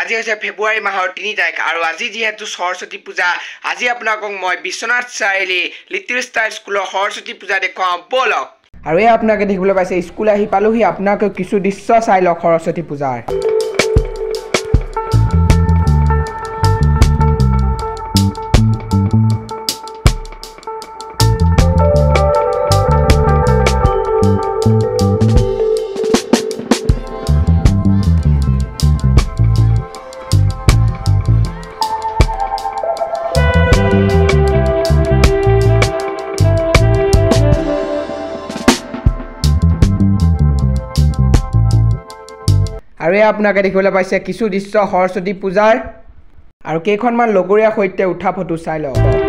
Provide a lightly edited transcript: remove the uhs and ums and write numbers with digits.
আজি হৈছে ফেব্ৰুৱাৰী মাহৰ 3 তাৰিখ আৰু আজি যেহেতু সৰস্বতী পূজা আজি আপোনালোকক মই বিশ্বনাথ চাৰিআলি লিটিল ষ্টাৰ স্কুলৰ সৰস্বতী পূজা দেখুৱাম বলক আৰু এই আপোনালোকে দেখিবলৈ পাইছে স্কুল আহি পালোহি আপোনালোকে কিছু দৃশ্য চাই লওক সৰস্বতী পূজাৰ আৰু এই আপোনালোকে দেখিবলৈ পাইছে কিছু দৃশ্য সৰস্বতী পূজাৰ আৰু কেইখনমান লগৰীয়াৰ সৈতে উঠা ফটো চাই লওক